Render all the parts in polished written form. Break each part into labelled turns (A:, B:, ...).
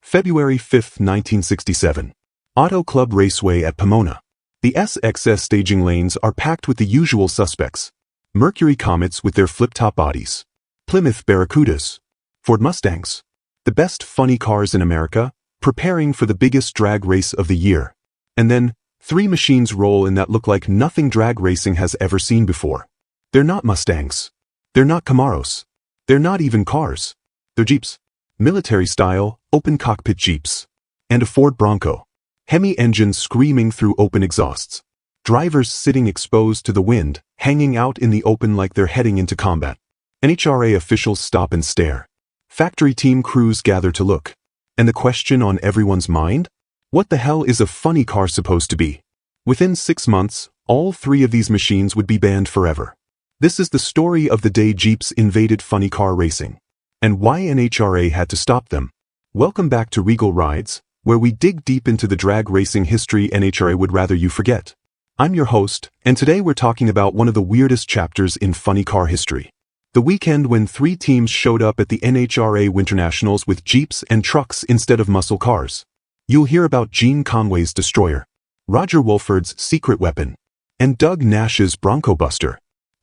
A: February 5, 1967. Auto Club Raceway at Pomona. The SXS staging lanes are packed with the usual suspects. Mercury Comets with their flip-top bodies. Plymouth Barracudas. Ford Mustangs. The best funny cars in America, preparing for the biggest drag race of the year. And then, three machines roll in that look like nothing drag racing has ever seen before. They're not Mustangs. They're not Camaros. They're not even cars. They're Jeeps. Military-style, open-cockpit Jeeps. And a Ford Bronco. Hemi engines screaming through open exhausts. Drivers sitting exposed to the wind, hanging out in the open like they're heading into combat. NHRA officials stop and stare. Factory team crews gather to look. And the question on everyone's mind? What the hell is a funny car supposed to be? Within 6 months, all three of these machines would be banned forever. This is the story of the day Jeeps invaded funny car racing. And why NHRA had to stop them. Welcome back to Regal Rides, where we dig deep into the drag racing history NHRA would rather you forget. I'm your host, and today we're talking about one of the weirdest chapters in funny car history. The weekend when three teams showed up at the NHRA Winter Nationals with Jeeps and trucks instead of muscle cars. You'll hear about Gene Conway's Destroyer, Roger Wolford's Secret Weapon, and Doug Nash's Bronco Buster.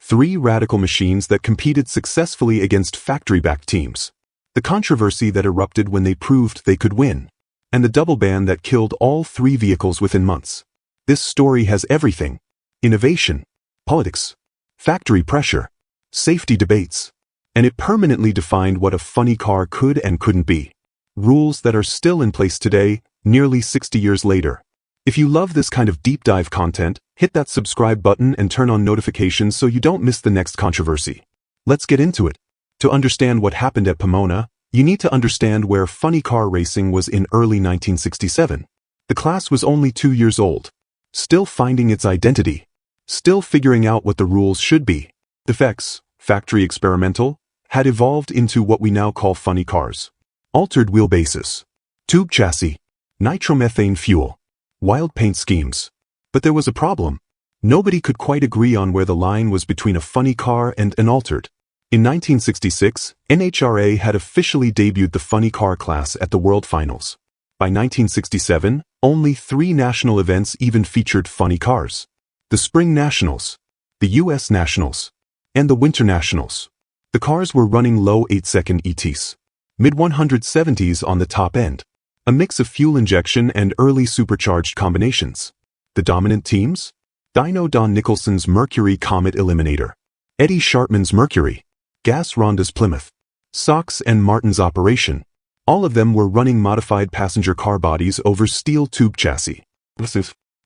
A: Three radical machines that competed successfully against factory-backed teams. The controversy that erupted when they proved they could win. And the double ban that killed all three vehicles within months. This story has everything. Innovation, politics, factory pressure, safety debates. And it permanently defined what a funny car could and couldn't be. Rules that are still in place today, nearly 60 years later. If you love this kind of deep dive content, hit that subscribe button and turn on notifications so you don't miss the next controversy. Let's get into it. To understand what happened at Pomona, you need to understand where funny car racing was in early 1967. The class was only 2 years old. Still finding its identity. Still figuring out what the rules should be. The FX, factory experimental, had evolved into what we now call funny cars. Altered wheelbases. Tube chassis. Nitromethane fuel. Wild paint schemes. But there was a problem. Nobody could quite agree on where the line was between a funny car and an altered. In 1966, NHRA had officially debuted the funny car class at the World Finals. By 1967, only 3 national events even featured funny cars. The Spring Nationals, the US Nationals, and the Winter Nationals. The cars were running low 8-second ETs. Mid-170s on the top end. A mix of fuel injection and early supercharged combinations. The dominant teams? Dino Don Nicholson's Mercury Comet Eliminator. Eddie Sharpman's Mercury. Gas Ronda's Plymouth. Sox and Martin's Operation. All of them were running modified passenger car bodies over steel tube chassis.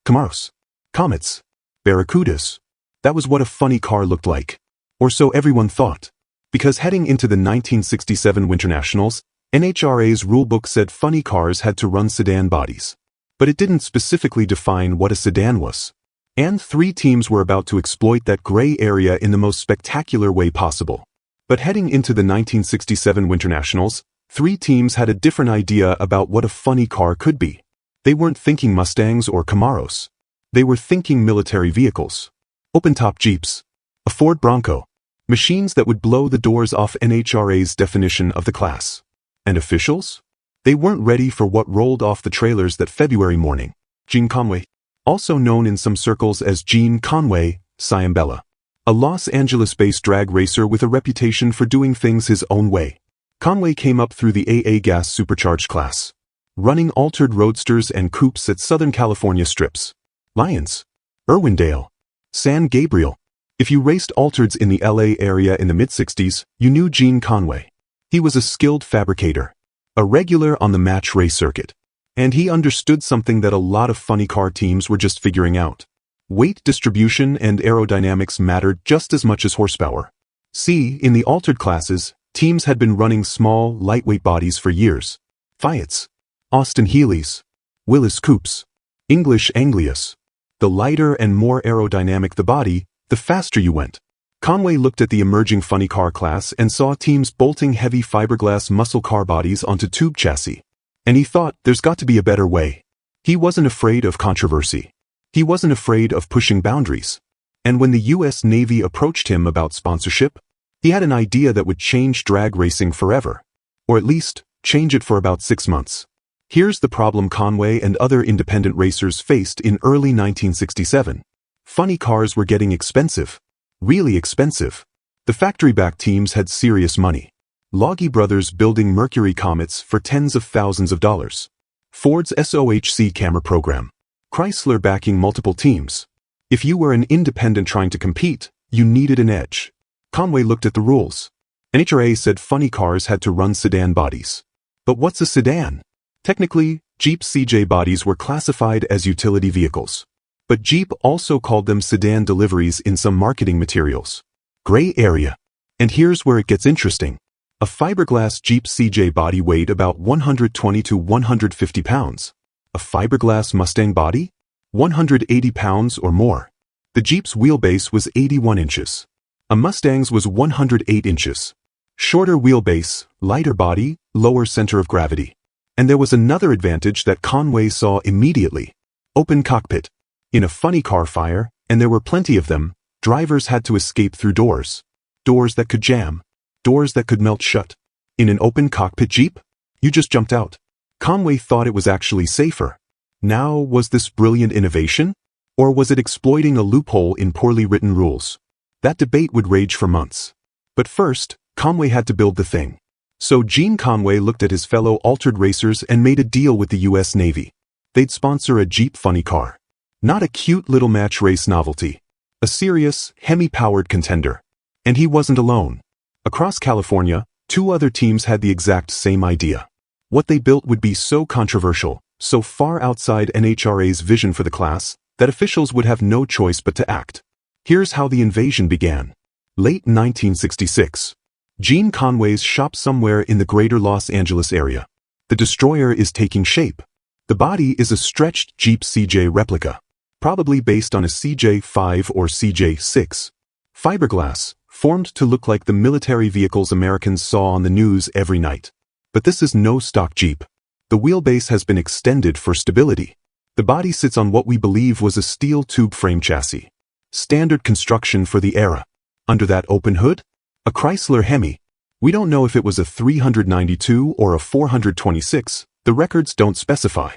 A: Camaros. Comets. Barracudas. That was what a funny car looked like. Or so everyone thought. Because heading into the 1967 Winter Nationals, NHRA's rulebook said funny cars had to run sedan bodies. But it didn't specifically define what a sedan was. And 3 teams were about to exploit that gray area in the most spectacular way possible. But heading into the 1967 Winter Nationals, 3 teams had a different idea about what a funny car could be. They weren't thinking Mustangs or Camaros. They were thinking military vehicles. Open-top Jeeps. A Ford Bronco. Machines that would blow the doors off NHRA's definition of the class. And officials? They weren't ready for what rolled off the trailers that February morning. Gene Conway, also known in some circles as Gene Conway, Ciambella. A Los Angeles-based drag racer with a reputation for doing things his own way. Conway came up through the AA gas supercharged class. Running altered roadsters and coupes at Southern California strips. Lyons. Irwindale. San Gabriel. If you raced altereds in the LA area in the mid-60s, you knew Gene Conway. He was a skilled fabricator, a regular on the match race circuit. And he understood something that a lot of funny car teams were just figuring out. Weight distribution and aerodynamics mattered just as much as horsepower. See, in the altered classes, teams had been running small, lightweight bodies for years. Fiats, Austin Healey's, Willis Coupes, English Anglias. The lighter and more aerodynamic the body, the faster you went. Conway looked at the emerging funny car class and saw teams bolting heavy fiberglass muscle car bodies onto tube chassis. And he thought, there's got to be a better way. He wasn't afraid of controversy. He wasn't afraid of pushing boundaries. And when the US Navy approached him about sponsorship, he had an idea that would change drag racing forever. Or at least, change it for about 6 months. Here's the problem Conway and other independent racers faced in early 1967. Funny cars were getting expensive. Really expensive. The factory-backed teams had serious money. Logie Brothers building Mercury Comets for tens of thousands of dollars. Ford's SOHC camera program. Chrysler backing multiple teams. If you were an independent trying to compete, you needed an edge. Conway looked at the rules. NHRA said funny cars had to run sedan bodies. But what's a sedan? Technically, Jeep CJ bodies were classified as utility vehicles. But Jeep also called them sedan deliveries in some marketing materials. Gray area. And here's where it gets interesting. A fiberglass Jeep CJ body weighed about 120 to 150 pounds. A fiberglass Mustang body? 180 pounds or more. The Jeep's wheelbase was 81 inches. A Mustang's was 108 inches. Shorter wheelbase, lighter body, lower center of gravity. And there was another advantage that Conway saw immediately. Open cockpit. In a funny car fire, and there were plenty of them, drivers had to escape through doors. Doors that could jam. Doors that could melt shut. In an open cockpit Jeep? You just jumped out. Conway thought it was actually safer. Now, was this brilliant innovation? Or was it exploiting a loophole in poorly written rules? That debate would rage for months. But first, Conway had to build the thing. So Gene Conway looked at his fellow altered racers and made a deal with the US Navy. They'd sponsor a Jeep funny car. Not a cute little match race novelty. A serious, Hemi-powered contender. And he wasn't alone. Across California, 2 other teams had the exact same idea. What they built would be so controversial, so far outside NHRA's vision for the class, that officials would have no choice but to act. Here's how the invasion began. Late 1966. Gene Conway's shop somewhere in the greater Los Angeles area. The destroyer is taking shape. The body is a stretched Jeep CJ replica, probably based on a CJ5 or CJ6. Fiberglass, formed to look like the military vehicles Americans saw on the news every night. But this is no stock Jeep. The wheelbase has been extended for stability. The body sits on what we believe was a steel tube frame chassis. Standard construction for the era. Under that open hood? A Chrysler Hemi. We don't know if it was a 392 or a 426, the records don't specify.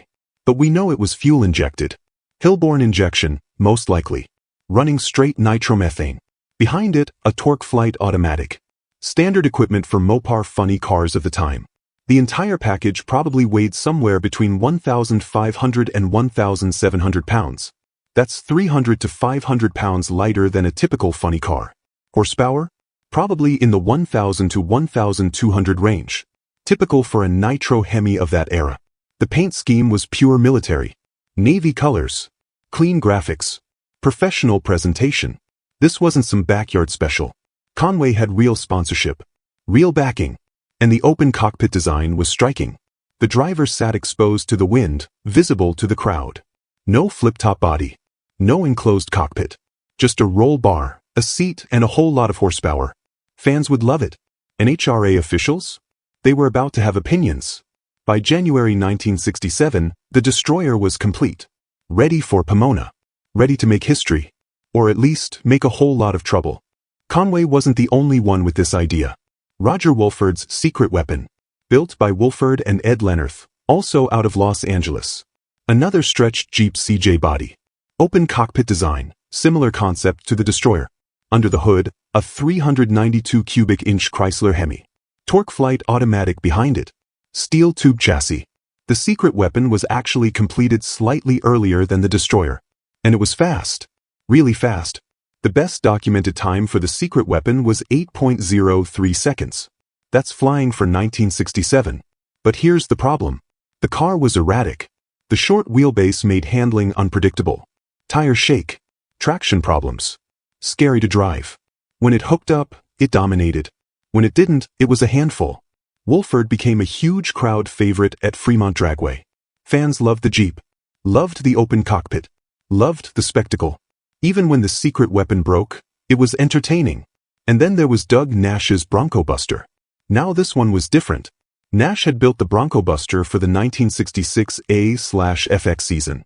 A: But we know it was fuel injected. Hillborn injection, most likely. Running straight nitromethane. Behind it, a torque flight automatic. Standard equipment for Mopar funny cars of the time. The entire package probably weighed somewhere between 1,500 and 1,700 pounds. That's 300 to 500 pounds lighter than a typical funny car. Horsepower? Probably in the 1,000 to 1,200 range. Typical for a nitro Hemi of that era. The paint scheme was pure military. Navy colors. Clean graphics. Professional presentation. This wasn't some backyard special. Conway had real sponsorship. Real backing. And the open cockpit design was striking. The driver sat exposed to the wind, visible to the crowd. No flip-top body. No enclosed cockpit. Just a roll bar, a seat, and a whole lot of horsepower. Fans would love it. NHRA officials? They were about to have opinions. By January 1967, the destroyer was complete. Ready for Pomona. Ready to make history. Or at least, make a whole lot of trouble. Conway wasn't the only one with this idea. Roger Wolford's secret weapon. Built by Wolford and Ed Leonard, also out of Los Angeles. Another stretched Jeep CJ body. Open cockpit design, similar concept to the destroyer. Under the hood, a 392 cubic inch Chrysler Hemi. Torque flight automatic behind it. Steel tube chassis. The secret weapon was actually completed slightly earlier than the destroyer. And it was fast. Really fast. The best documented time for the secret weapon was 8.03 seconds. That's flying for 1967. But here's the problem. The car was erratic. The short wheelbase made handling unpredictable. Tire shake. Traction problems. Scary to drive. When it hooked up, it dominated. When it didn't, it was a handful. Wolford became a huge crowd favorite at Fremont Dragway. Fans loved the Jeep. Loved the open cockpit. Loved the spectacle. Even when the secret weapon broke, it was entertaining. And then there was Doug Nash's Bronco Buster. Now this one was different. Nash had built the Bronco Buster for the 1966 A/FX season.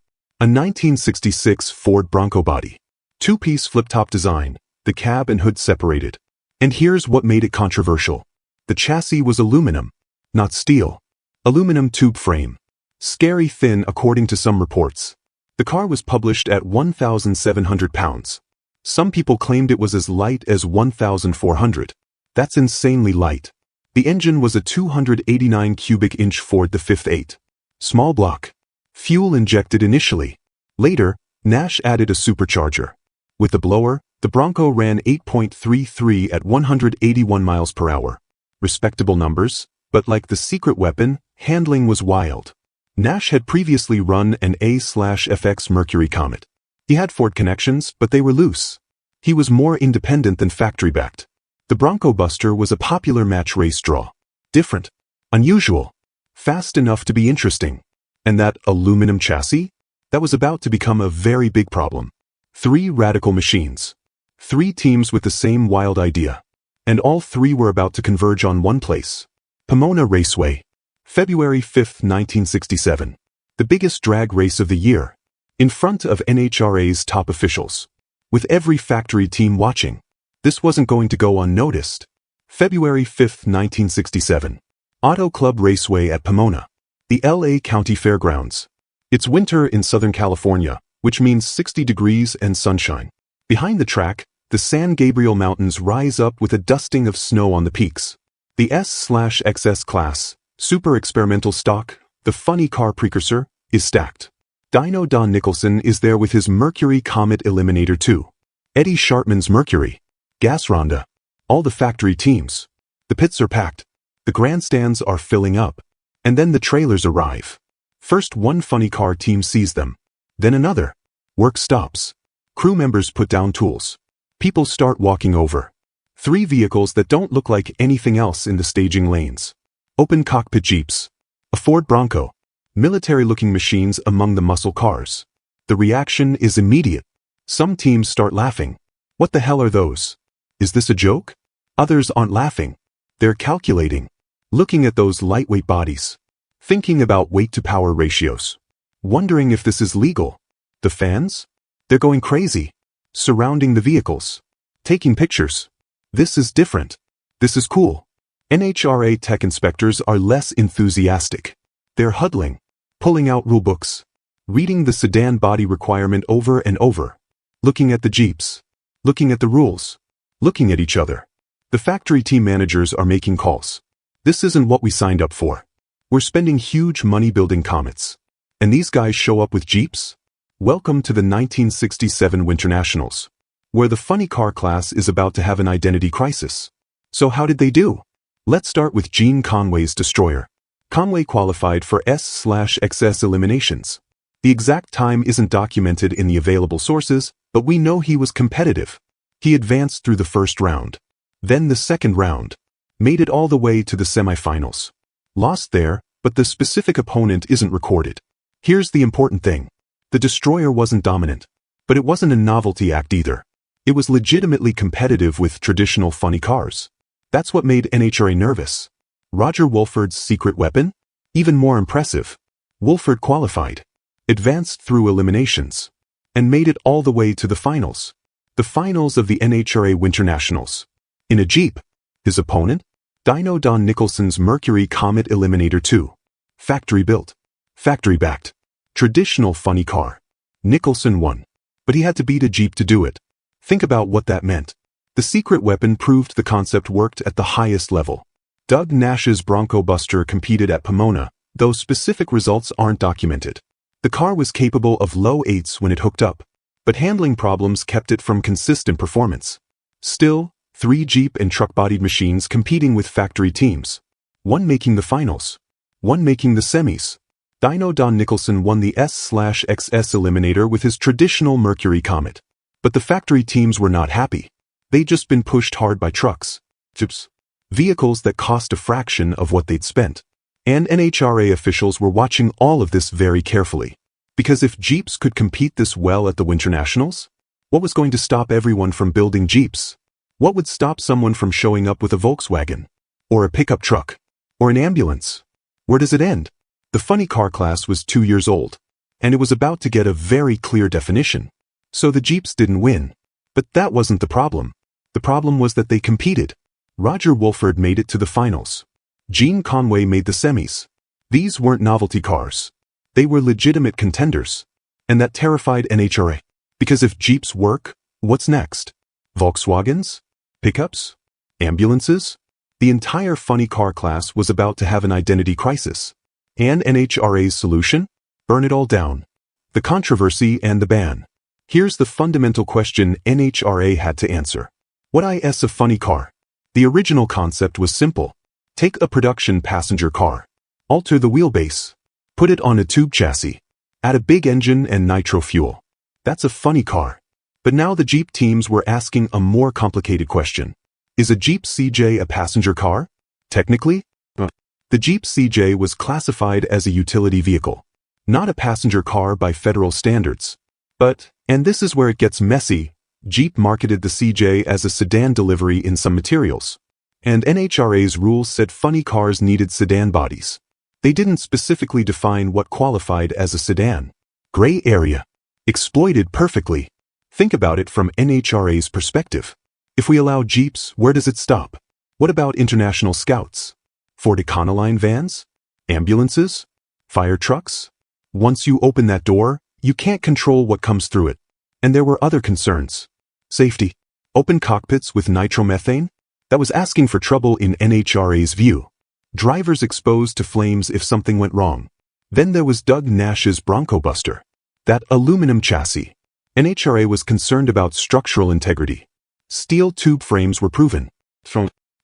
A: A 1966 Ford Bronco body. Two-piece flip-top design, the cab and hood separated. And here's what made it controversial. The chassis was aluminum, not steel. Aluminum tube frame. Scary thin according to some reports. The car was published at 1,700 pounds. Some people claimed it was as light as 1,400. That's insanely light. The engine was a 289 cubic inch Ford the 5th 8. Small block. Fuel injected initially. Later, Nash added a supercharger. With the blower, the Bronco ran 8.33 at 181 miles per hour. Respectable numbers, but like the secret weapon, handling was wild. Nash had previously run an A/FX Mercury Comet. He had Ford connections, but they were loose. He was more independent than factory-backed. The Bronco Buster was a popular match race draw. Different. Unusual. Fast enough to be interesting. And that aluminum chassis? That was about to become a very big problem. 3 radical machines. 3 teams with the same wild idea. And all 3 were about to converge on one place. Pomona Raceway. February 5, 1967. The biggest drag race of the year. In front of NHRA's top officials. With every factory team watching. This wasn't going to go unnoticed. February 5, 1967. Auto Club Raceway at Pomona. The LA County Fairgrounds. It's winter in Southern California, which means 60 degrees and sunshine. Behind the track, the San Gabriel Mountains rise up with a dusting of snow on the peaks. The S/XS class, super experimental stock, the funny car precursor, is stacked. Dino Don Nicholson is there with his Mercury Comet Eliminator 2. Eddie Sharpman's Mercury. Gas Ronda. All the factory teams. The pits are packed. The grandstands are filling up. And then the trailers arrive. First one funny car team sees them. Then another. Work stops. Crew members put down tools. People start walking over. 3 vehicles that don't look like anything else in the staging lanes. Open cockpit Jeeps. A Ford Bronco. Military-looking machines among the muscle cars. The reaction is immediate. Some teams start laughing. What the hell are those? Is this a joke? Others aren't laughing. They're calculating. Looking at those lightweight bodies. Thinking about weight-to-power ratios. Wondering if this is legal. The fans? They're going crazy. Surrounding the vehicles. Taking pictures. This is different. This is cool. NHRA tech inspectors are less enthusiastic. They're huddling. Pulling out rulebooks. Reading the sedan body requirement over and over. Looking at the Jeeps. Looking at the rules. Looking at each other. The factory team managers are making calls. This isn't what we signed up for. We're spending huge money building Comets. And these guys show up with Jeeps? Welcome to the 1967 Winter Nationals, where the funny car class is about to have an identity crisis. So how did they do? Let's start with Gene Conway's Destroyer. Conway qualified for S/XS eliminations. The exact time isn't documented in the available sources, but we know he was competitive. He advanced through the first round. Then the second round. Made it all the way to the semifinals. Lost there, but the specific opponent isn't recorded. Here's the important thing. The Destroyer wasn't dominant. But it wasn't a novelty act either. It was legitimately competitive with traditional funny cars. That's what made NHRA nervous. Roger Wolford's secret weapon? Even more impressive. Wolford qualified. Advanced through eliminations. And made it all the way to the finals. The finals of the NHRA Winter Nationals. In a Jeep. His opponent? Dino Don Nicholson's Mercury Comet Eliminator 2. Factory-built. Factory-backed. Traditional funny car. Nicholson won. But he had to beat a Jeep to do it. Think about what that meant. The secret weapon proved the concept worked at the highest level. Doug Nash's Bronco Buster competed at Pomona, though specific results aren't documented. The car was capable of low 8s when it hooked up, but handling problems kept it from consistent performance. Still, 3 Jeep and truck-bodied machines competing with factory teams. One making the finals. One making the semis. Dino Don Nicholson won the S/XS Eliminator with his traditional Mercury Comet. But the factory teams were not happy. They'd just been pushed hard by trucks. Jeeps. Vehicles that cost a fraction of what they'd spent. And NHRA officials were watching all of this very carefully. Because if Jeeps could compete this well at the Winter Nationals, what was going to stop everyone from building Jeeps? What would stop someone from showing up with a Volkswagen? Or a pickup truck? Or an ambulance? Where does it end? The funny car class was 2 years old. And it was about to get a very clear definition. So the Jeeps didn't win. But that wasn't the problem. The problem was that they competed. Roger Wolford made it to the finals. Gene Conway made the semis. These weren't novelty cars. They were legitimate contenders. And that terrified NHRA. Because if Jeeps work, what's next? Volkswagens? Pickups? Ambulances? The entire funny car class was about to have an identity crisis. And NHRA's solution? Burn it all down. The controversy and the ban. Here's the fundamental question NHRA had to answer. What is a funny car? The original concept was simple. Take a production passenger car. Alter the wheelbase. Put it on a tube chassis. Add a big engine and nitro fuel. That's a funny car. But now the Jeep teams were asking a more complicated question. Is a Jeep CJ a passenger car? Technically, the Jeep CJ was classified as a utility vehicle, not a passenger car by federal standards. But, and this is where it gets messy, Jeep marketed the CJ as a sedan delivery in some materials. And NHRA's rules said funny cars needed sedan bodies. They didn't specifically define what qualified as a sedan. Gray area. Exploited perfectly. Think about it from NHRA's perspective. If we allow Jeeps, where does it stop? What about international scouts? Ford Econoline vans? Ambulances? Fire trucks? Once you open that door, you can't control what comes through it. And there were other concerns. Safety. Open cockpits with nitromethane? That was asking for trouble in NHRA's view. Drivers exposed to flames if something went wrong. Then there was Doug Nash's Bronco Buster. That aluminum chassis. NHRA was concerned about structural integrity. Steel tube frames were proven.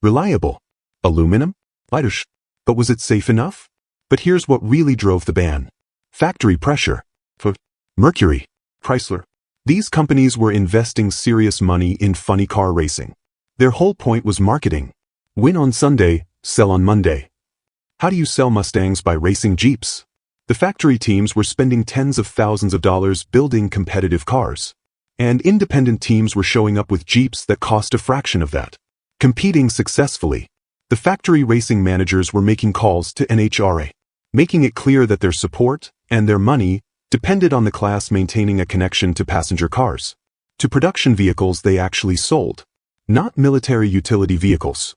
A: Reliable. Aluminum? Lighter. But was it safe enough? But here's what really drove the ban. Factory pressure. Mercury. Chrysler. These companies were investing serious money in funny car racing. Their whole point was marketing. Win on Sunday, sell on Monday. How do you sell Mustangs by racing Jeeps? The factory teams were spending tens of thousands of dollars building competitive cars. And independent teams were showing up with Jeeps that cost a fraction of that. Competing successfully. The factory racing managers were making calls to NHRA, making it clear that their support and their money depended on the class maintaining a connection to passenger cars, to production vehicles they actually sold, not military utility vehicles.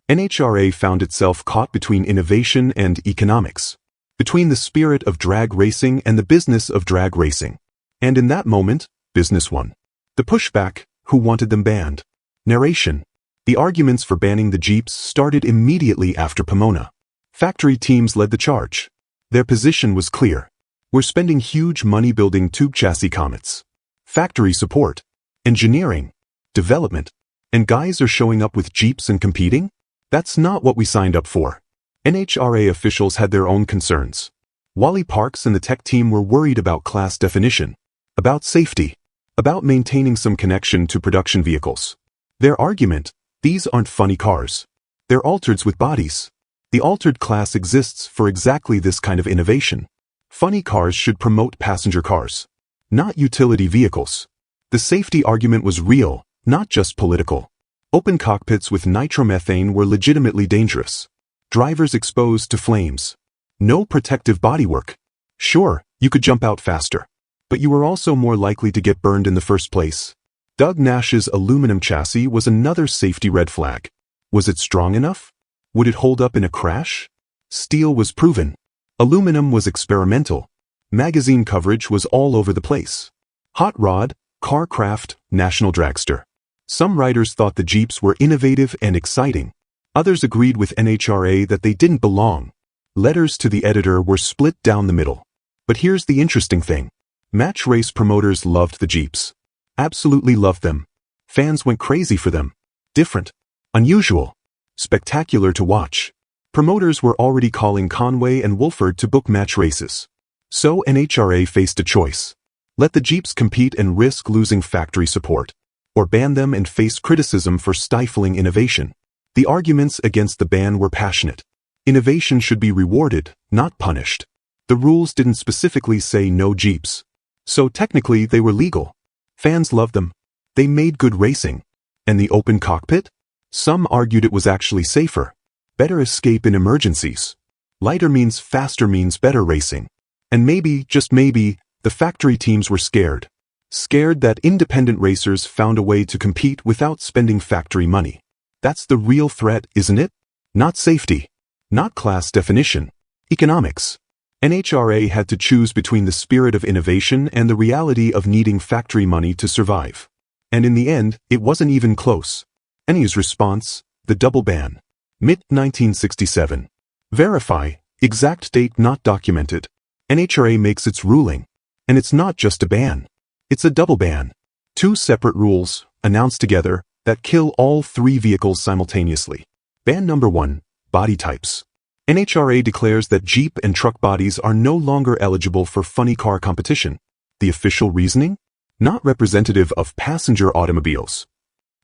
A: NHRA found itself caught between innovation and economics, between the spirit of drag racing and the business of drag racing. And in that moment, business won. The pushback, who wanted them banned? Narration. The arguments for banning the Jeeps started immediately after Pomona. Factory teams led the charge. Their position was clear. We're spending huge money building tube chassis comets. Factory support, engineering, development, and guys are showing up with Jeeps and competing? That's not what we signed up for. NHRA officials had their own concerns. Wally Parks and the tech team were worried about class definition, about safety, about maintaining some connection to production vehicles. Their argument, these aren't funny cars. They're altereds with bodies. The altered class exists for exactly this kind of innovation. Funny cars should promote passenger cars, not utility vehicles. The safety argument was real, not just political. Open cockpits with nitromethane were legitimately dangerous. Drivers exposed to flames. No protective bodywork. Sure, you could jump out faster, but you were also more likely to get burned in the first place. Doug Nash's aluminum chassis was another safety red flag. Was it strong enough? Would it hold up in a crash? Steel was proven. Aluminum was experimental. Magazine coverage was all over the place. Hot Rod, Carcraft, National Dragster. Some writers thought the Jeeps were innovative and exciting. Others agreed with NHRA that they didn't belong. Letters to the editor were split down the middle. But here's the interesting thing. Match race promoters loved the Jeeps. Absolutely loved them. Fans went crazy for them. Different. Unusual. Spectacular to watch. Promoters were already calling Conway and Wolford to book match races. So NHRA faced a choice. Let the Jeeps compete and risk losing factory support, or ban them and face criticism for stifling innovation. The arguments against the ban were passionate. Innovation should be rewarded, not punished. The rules didn't specifically say no Jeeps. So technically they were legal. Fans loved them. They made good racing. And the open cockpit? Some argued it was actually safer. Better escape in emergencies. Lighter means faster means better racing. And maybe, just maybe, the factory teams were scared. Scared that independent racers found a way to compete without spending factory money. That's the real threat, isn't it? Not safety. Not class definition. Economics. NHRA had to choose between the spirit of innovation and the reality of needing factory money to survive. And in the end, it wasn't even close. NHRA's response, the double ban. Mid-1967. Verify, exact date not documented. NHRA makes its ruling. And it's not just a ban. It's a double ban. Two separate rules, announced together, that kill all three vehicles simultaneously. Ban number 1, body types. NHRA declares that Jeep and truck bodies are no longer eligible for funny car competition. The official reasoning? Not representative of passenger automobiles.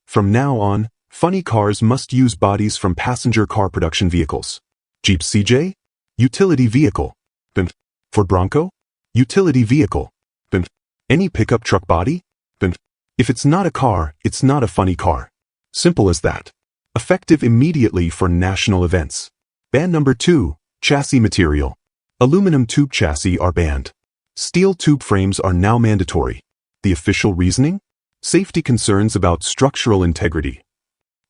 A: From now on, funny cars must use bodies from passenger car production vehicles. Jeep CJ? Utility vehicle. Ford Bronco? Utility vehicle. Any pickup truck body? If it's not a car, it's not a funny car. Simple as that. Effective immediately for national events. Ban number 2, chassis material. Aluminum tube chassis are banned. Steel tube frames are now mandatory. The official reasoning? Safety concerns about structural integrity.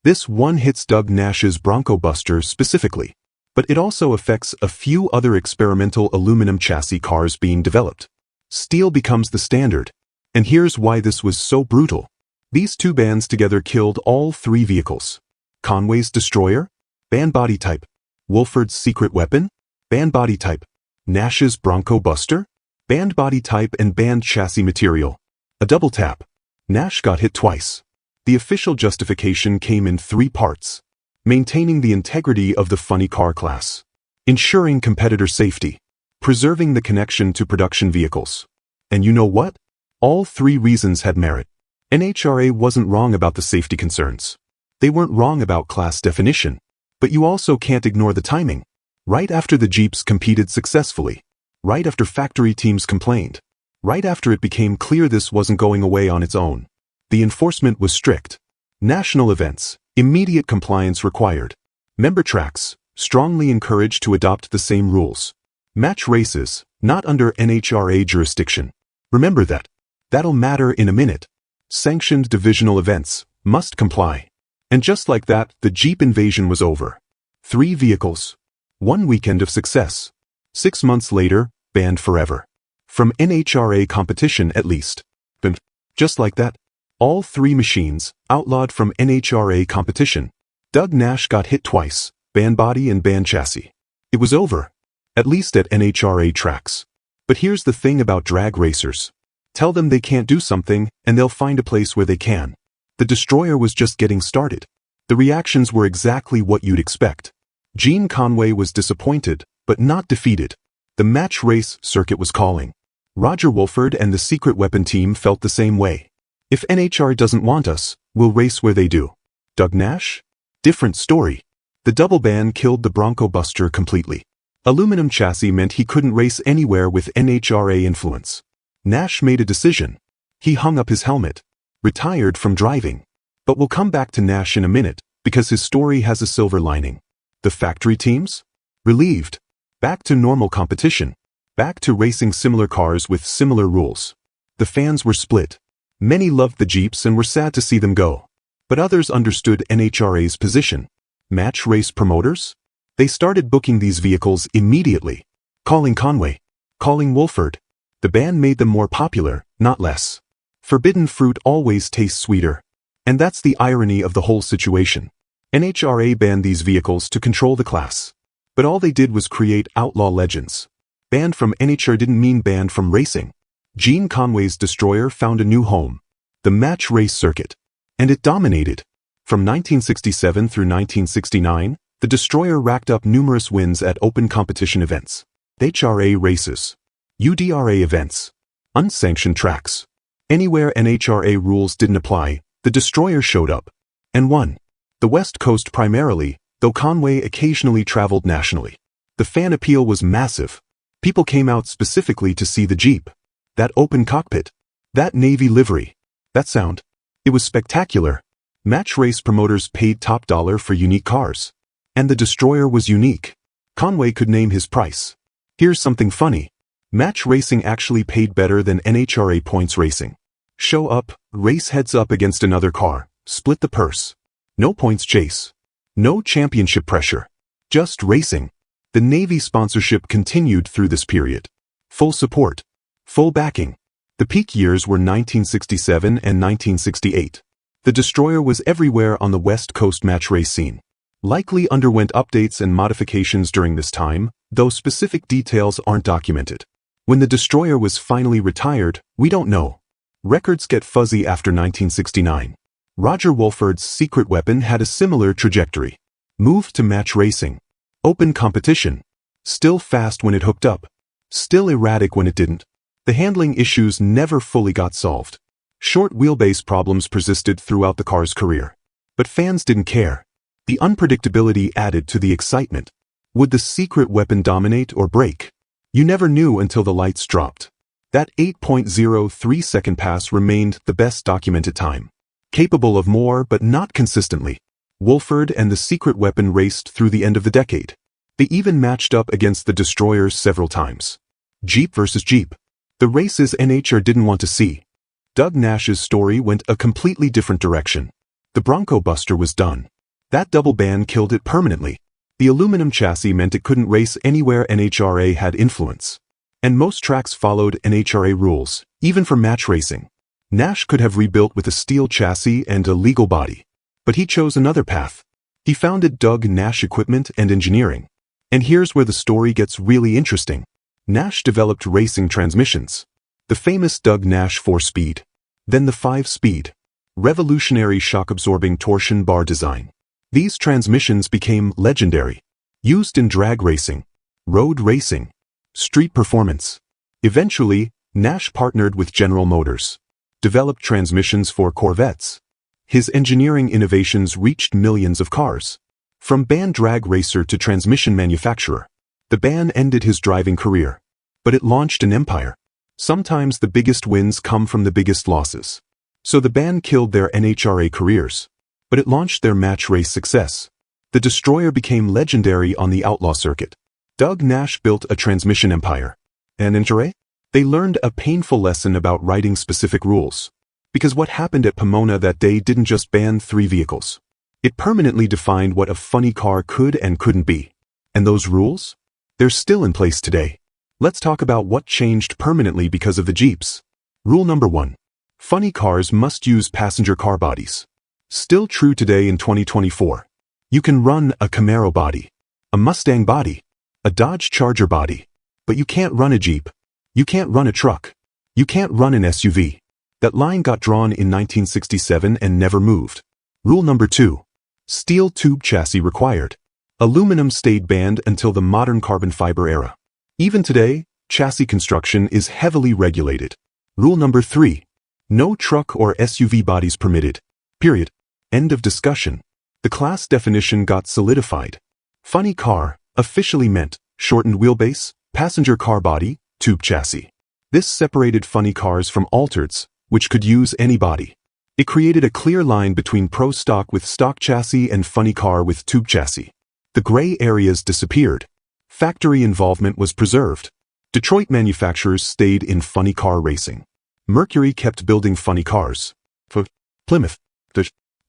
A: This one hits Doug Nash's Bronco Buster specifically, but it also affects a few other experimental aluminum chassis cars being developed. Steel becomes the standard, and here's why this was so brutal. These two bans together killed all three vehicles. Conway's Destroyer? Banned body type. Wolford's Secret Weapon? Banned body type. Nash's Bronco Buster? Banned body type and banned chassis material. A double tap. Nash got hit twice. The official justification came in 3 parts. Maintaining the integrity of the funny car class. Ensuring competitor safety. Preserving the connection to production vehicles. And you know what? All 3 reasons had merit. NHRA wasn't wrong about the safety concerns. They weren't wrong about class definition. But you also can't ignore the timing. Right after the Jeeps competed successfully. Right after factory teams complained. Right after it became clear this wasn't going away on its own. The enforcement was strict. National events, immediate compliance required. Member tracks, strongly encouraged to adopt the same rules. Match races, not under NHRA jurisdiction. Remember that. That'll matter in a minute. Sanctioned divisional events, must comply. And just like that, the Jeep invasion was over. 3 vehicles. 1 weekend of success. 6 months later, banned forever. From NHRA competition at least. But just like that, all 3 machines, outlawed from NHRA competition. Doug Nash got hit twice, banned body and banned chassis. It was over. At least at NHRA tracks. But here's the thing about drag racers. Tell them they can't do something, and they'll find a place where they can. The Destroyer was just getting started. The reactions were exactly what you'd expect. Gene Conway was disappointed, but not defeated. The match race circuit was calling. Roger Wolford and the Secret Weapon team felt the same way. If NHR doesn't want us, we'll race where they do. Doug Nash? Different story. The double ban killed the Bronco Buster completely. Aluminum chassis meant he couldn't race anywhere with NHRA influence. Nash made a decision. He hung up his helmet. Retired from driving. But we'll come back to Nash in a minute, because his story has a silver lining. The factory teams? Relieved. Back to normal competition. Back to racing similar cars with similar rules. The fans were split. Many loved the Jeeps and were sad to see them go. But others understood NHRA's position. Match race promoters? They started booking these vehicles immediately. Calling Conway. Calling Wolford. The ban made them more popular, not less. Forbidden fruit always tastes sweeter. And that's the irony of the whole situation. NHRA banned these vehicles to control the class. But all they did was create outlaw legends. Banned from NHRA didn't mean banned from racing. Gene Conway's Destroyer found a new home. The match race circuit. And it dominated. From 1967 through 1969, the Destroyer racked up numerous wins at open competition events. NHRA races. UDRA events. Unsanctioned tracks. Anywhere NHRA rules didn't apply, the Destroyer showed up. And won. The West Coast primarily, though Conway occasionally traveled nationally. The fan appeal was massive. People came out specifically to see the Jeep. That open cockpit. That Navy livery. That sound. It was spectacular. Match race promoters paid top dollar for unique cars. And the Destroyer was unique. Conway could name his price. Here's something funny. Match racing actually paid better than NHRA points racing. Show up, race heads up against another car, split the purse. No points chase. No championship pressure. Just racing. The Navy sponsorship continued through this period. Full support. Full backing. The peak years were 1967 and 1968. The destroyer was everywhere on the West Coast match race scene. Likely underwent updates and modifications during this time, though specific details aren't documented. When the destroyer was finally retired, we don't know. Records get fuzzy after 1969. Roger Wolford's secret weapon had a similar trajectory. Moved to match racing. Open competition. Still fast when it hooked up. Still erratic when it didn't. The handling issues never fully got solved. Short wheelbase problems persisted throughout the car's career. But fans didn't care. The unpredictability added to the excitement. Would the secret weapon dominate or break? You never knew until the lights dropped. That 8.03-second pass remained the best documented time. Capable of more but not consistently. Wolford and the secret weapon raced through the end of the decade. They even matched up against the destroyers several times. Jeep versus Jeep. The races NHRA didn't want to see. Doug Nash's story went a completely different direction. The Bronco Buster was done. That double ban killed it permanently. The aluminum chassis meant it couldn't race anywhere NHRA had influence. And most tracks followed NHRA rules, even for match racing. Nash could have rebuilt with a steel chassis and a legal body. But he chose another path. He founded Doug Nash Equipment and Engineering. And here's where the story gets really interesting. Nash developed racing transmissions. The famous Doug Nash 4-speed. Then the 5-speed. Revolutionary shock-absorbing torsion bar design. These transmissions became legendary. Used in drag racing, road racing, street performance. Eventually, Nash partnered with General Motors. Developed transmissions for Corvettes. His engineering innovations reached millions of cars. From band drag racer to transmission manufacturer. The ban ended his driving career. But it launched an empire. Sometimes the biggest wins come from the biggest losses. So the ban killed their NHRA careers. But it launched their match race success. The destroyer became legendary on the outlaw circuit. Doug Nash built a transmission empire. And NHRA? They learned a painful lesson about writing specific rules. Because what happened at Pomona that day didn't just ban 3 vehicles. It permanently defined what a funny car could and couldn't be. And those rules? They're still in place today. Let's talk about what changed permanently because of the Jeeps. Rule number 1. Funny cars must use passenger car bodies. Still true today in 2024. You can run a Camaro body, a Mustang body, a Dodge Charger body, but you can't run a Jeep. You can't run a truck. You can't run an SUV. That line got drawn in 1967 and never moved. Rule number 2. Steel tube chassis required. Aluminum stayed banned until the modern carbon fiber era. Even today, chassis construction is heavily regulated. Rule number 3. No truck or SUV bodies permitted. Period. End of discussion. The class definition got solidified. Funny car officially meant shortened wheelbase, passenger car body, tube chassis. This separated funny cars from altereds, which could use any body. It created a clear line between pro stock with stock chassis and funny car with tube chassis. The gray areas disappeared. Factory involvement was preserved. Detroit manufacturers stayed in funny car racing. Mercury kept building funny cars. Plymouth.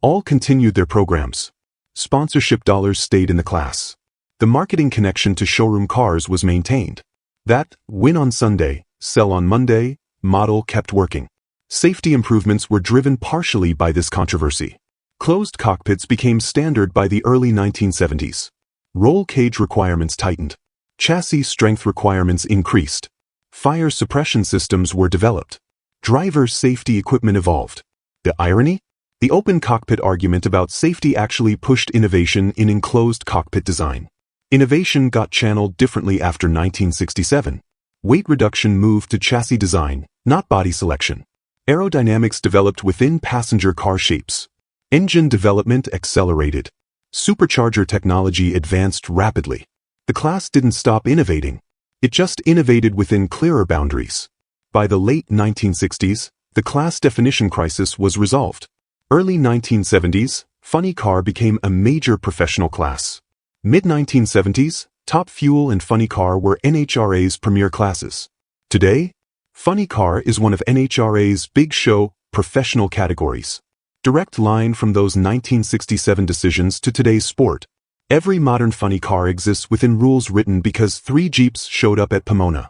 A: All continued their programs. Sponsorship dollars stayed in the class. The marketing connection to showroom cars was maintained. That win on Sunday, sell on Monday model kept working. Safety improvements were driven partially by this controversy. Closed cockpits became standard by the early 1970s. Roll cage requirements tightened. Chassis strength requirements increased. Fire suppression systems were developed. Driver safety equipment evolved. The irony? The open cockpit argument about safety actually pushed innovation in enclosed cockpit design. Innovation got channeled differently after 1967. Weight reduction moved to chassis design, not body selection. Aerodynamics developed within passenger car shapes. Engine development accelerated. Supercharger technology advanced rapidly. The class didn't stop innovating. It just innovated within clearer boundaries. By the late 1960s, the class definition crisis was resolved. Early 1970s, funny car became a major professional class. Mid-1970s, top fuel and funny car were NHRA's premier classes. Today, funny car is one of NHRA's big show, professional categories. Direct line from those 1967 decisions to today's sport. Every modern funny car exists within rules written because 3 Jeeps showed up at Pomona.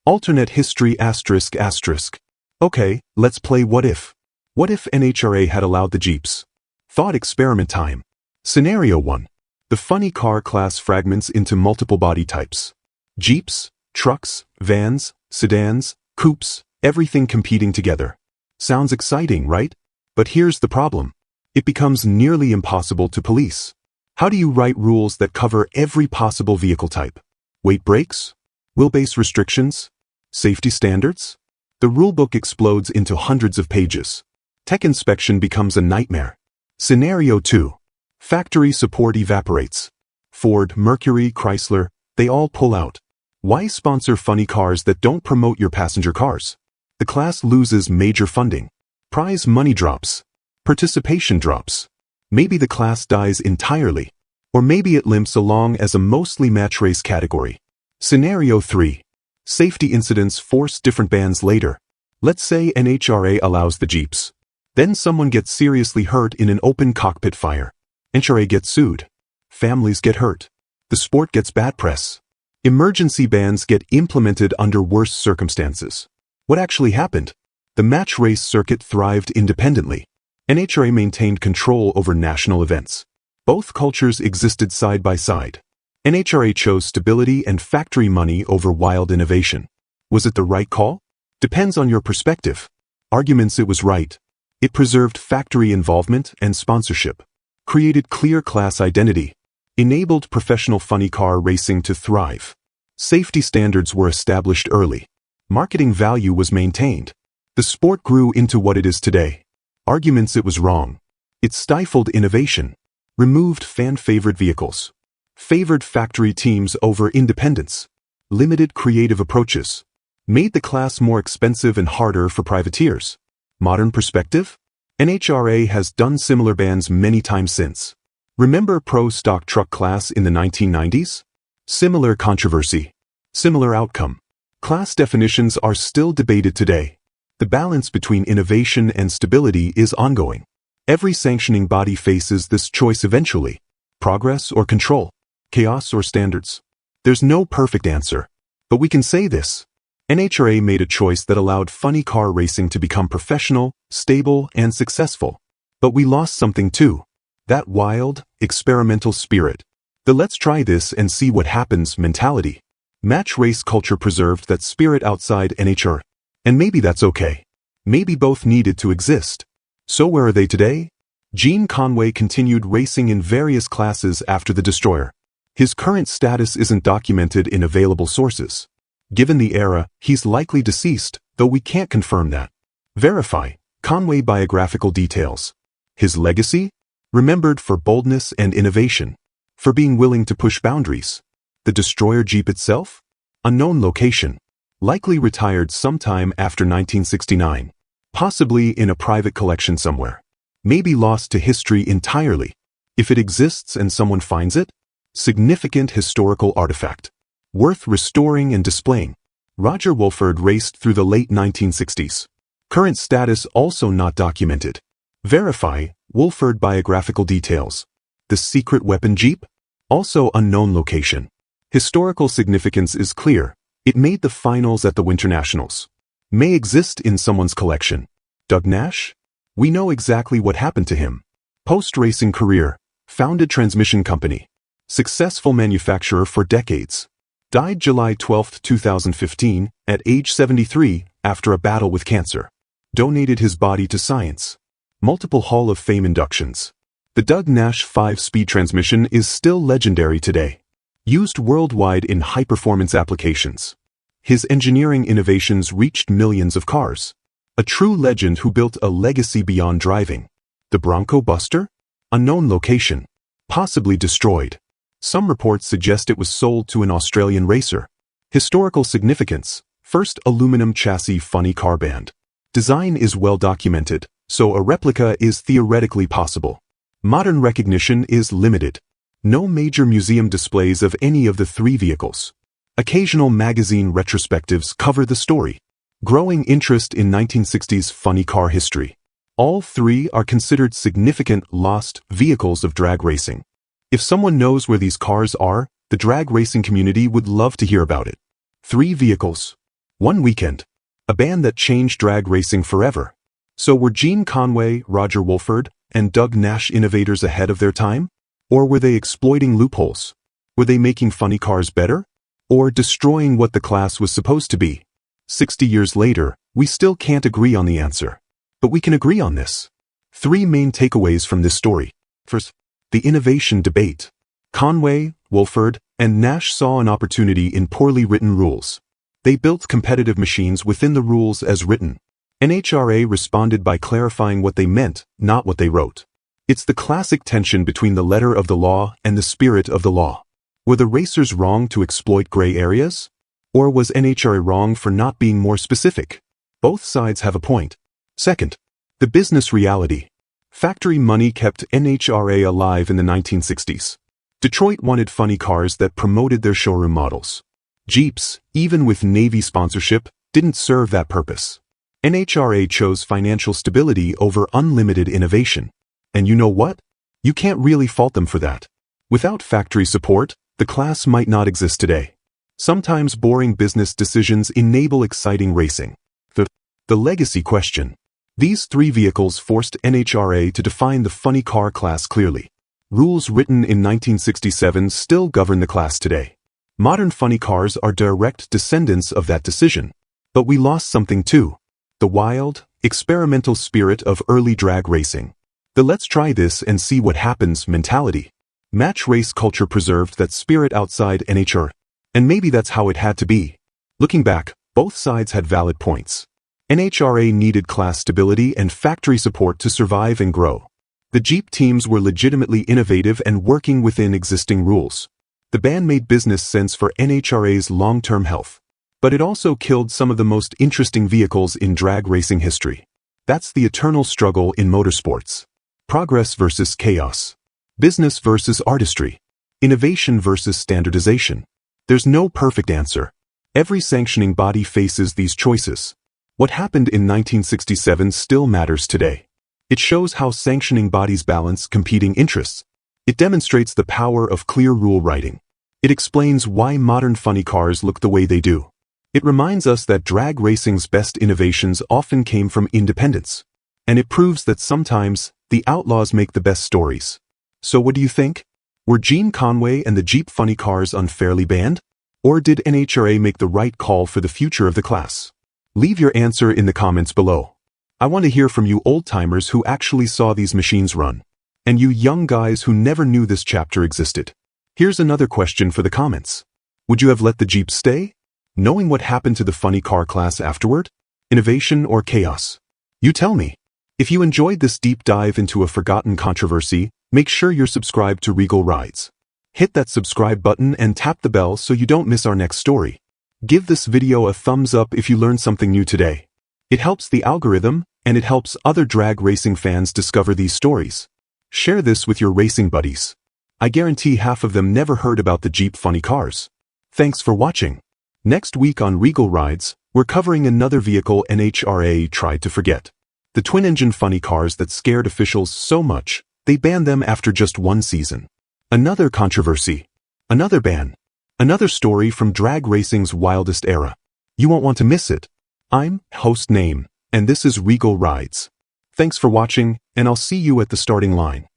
A: Alternate history ***. Okay, let's play what if. What if NHRA had allowed the Jeeps? Thought experiment time. Scenario 1. The funny car class fragments into multiple body types. Jeeps, trucks, vans, sedans, coupes, everything competing together. Sounds exciting, right? But here's the problem. It becomes nearly impossible to police. How do you write rules that cover every possible vehicle type? Weight brakes? Wheelbase restrictions? Safety standards? The rulebook explodes into hundreds of pages. Tech inspection becomes a nightmare. Scenario 2. Factory support evaporates. Ford, Mercury, Chrysler, they all pull out. Why sponsor funny cars that don't promote your passenger cars? The class loses major funding. Prize money drops. Participation drops. Maybe the class dies entirely. Or maybe it limps along as a mostly match race category. Scenario 3. Safety incidents force different bans later. Let's say NHRA allows the Jeeps. Then someone gets seriously hurt in an open cockpit fire. NHRA gets sued. Families get hurt. The sport gets bad press. Emergency bans get implemented under worse circumstances. What actually happened? The match race circuit thrived independently. NHRA maintained control over national events. Both cultures existed side by side. NHRA chose stability and factory money over wild innovation. Was it the right call? Depends on your perspective. Arguments it was right. It preserved factory involvement and sponsorship, created clear class identity, enabled professional funny car racing to thrive. Safety standards were established early. Marketing value was maintained. The sport grew into what it is today. Arguments it was wrong. It stifled innovation, removed fan-favorite vehicles, favored factory teams over independents, limited creative approaches, made the class more expensive and harder for privateers. Modern perspective? NHRA has done similar bans many times since. Remember pro-stock truck class in the 1990s? Similar controversy. Similar outcome. Class definitions are still debated today. The balance between innovation and stability is ongoing. Every sanctioning body faces this choice eventually. Progress or control? Chaos or standards? There's no perfect answer. But we can say this. NHRA made a choice that allowed funny car racing to become professional, stable, and successful. But we lost something too. That wild, experimental spirit. The let's try this and see what happens mentality. Match race culture preserved that spirit outside NHRA. And maybe that's okay. Maybe both needed to exist. So where are they today? Gene Conway continued racing in various classes after the destroyer. His current status isn't documented in available sources. Given the era, he's likely deceased, though we can't confirm that. Verify. Conway biographical details. His legacy? Remembered for boldness and innovation. For being willing to push boundaries. The destroyer Jeep itself? Unknown location. Likely retired sometime after 1969. Possibly in a private collection somewhere. Maybe lost to history entirely. If it exists and someone finds it, significant historical artifact. Worth restoring and displaying. Roger Wolford raced through the late 1960s. Current status also not documented. Verify. Wolford biographical details. The secret weapon Jeep? Also unknown location. Historical significance is clear. It made the finals at the Winter Nationals. May exist in someone's collection. Doug Nash? We know exactly what happened to him. Post-racing career. Founded transmission company. Successful manufacturer for decades. Died July 12, 2015, at age 73, after a battle with cancer. Donated his body to science. Multiple Hall of Fame inductions. The Doug Nash 5-speed transmission is still legendary today. Used worldwide in high-performance applications. His engineering innovations reached millions of cars. A true legend who built a legacy beyond driving. The Bronco Buster? Unknown location. Possibly destroyed. Some reports suggest it was sold to an Australian racer. Historical significance. First aluminum chassis funny car band. Design is well documented, so a replica is theoretically possible. Modern recognition is limited. No major museum displays of any of the 3 vehicles. Occasional magazine retrospectives cover the story. Growing interest in 1960s funny car history. All 3 are considered significant lost vehicles of drag racing. If someone knows where these cars are, the drag racing community would love to hear about it. 3 vehicles. 1 weekend. A band that changed drag racing forever. So were Gene Conway, Roger Wolford, and Doug Nash innovators ahead of their time? Or were they exploiting loopholes? Were they making funny cars better? Or destroying what the class was supposed to be? 60 years later, we still can't agree on the answer. But we can agree on this. 3 main takeaways from this story. First, the innovation debate. Conway, Wolford, and Nash saw an opportunity in poorly written rules. They built competitive machines within the rules as written. NHRA responded by clarifying what they meant, not what they wrote. It's the classic tension between the letter of the law and the spirit of the law. Were the racers wrong to exploit gray areas? Or was NHRA wrong for not being more specific? Both sides have a point. Second, the business reality. Factory money kept NHRA alive in the 1960s. Detroit wanted funny cars that promoted their showroom models. Jeeps, even with Navy sponsorship, didn't serve that purpose. NHRA chose financial stability over unlimited innovation. And you know what? You can't really fault them for that. Without factory support, the class might not exist today. Sometimes boring business decisions enable exciting racing. The legacy question. These 3 vehicles forced NHRA to define the funny car class clearly. Rules written in 1967 still govern the class today. Modern funny cars are direct descendants of that decision. But we lost something too. The wild, experimental spirit of early drag racing. The let's try this and see what happens mentality. Match race culture preserved that spirit outside NHRA. And maybe that's how it had to be. Looking back, both sides had valid points. NHRA needed class stability and factory support to survive and grow. The Jeep teams were legitimately innovative and working within existing rules. The ban made business sense for NHRA's long-term health. But it also killed some of the most interesting vehicles in drag racing history. That's the eternal struggle in motorsports. Progress versus chaos. Business versus artistry. Innovation versus standardization. There's no perfect answer. Every sanctioning body faces these choices. What happened in 1967 still matters today. It shows how sanctioning bodies balance competing interests. It demonstrates the power of clear rule writing. It explains why modern funny cars look the way they do. It reminds us that drag racing's best innovations often came from independence. And it proves that sometimes, the outlaws make the best stories. So what do you think? Were Gene Conway and the Jeep funny cars unfairly banned? Or did NHRA make the right call for the future of the class? Leave your answer in the comments below. I want to hear from you old-timers who actually saw these machines run. And you young guys who never knew this chapter existed. Here's another question for the comments. Would you have let the Jeep stay? Knowing what happened to the funny car class afterward? Innovation or chaos? You tell me. If you enjoyed this deep dive into a forgotten controversy, make sure you're subscribed to Regal Rides. Hit that subscribe button and tap the bell so you don't miss our next story. Give this video a thumbs up if you learned something new today. It helps the algorithm, and it helps other drag racing fans discover these stories. Share this with your racing buddies. I guarantee half of them never heard about the Jeep funny cars. Thanks for watching. Next week on Regal Rides, we're covering another vehicle NHRA tried to forget. The twin-engine funny cars that scared officials so much, they banned them after just 1 season. Another controversy. Another ban. Another story from drag racing's wildest era. You won't want to miss it. I'm host Name, and this is Regal Rides. Thanks for watching, and I'll see you at the starting line.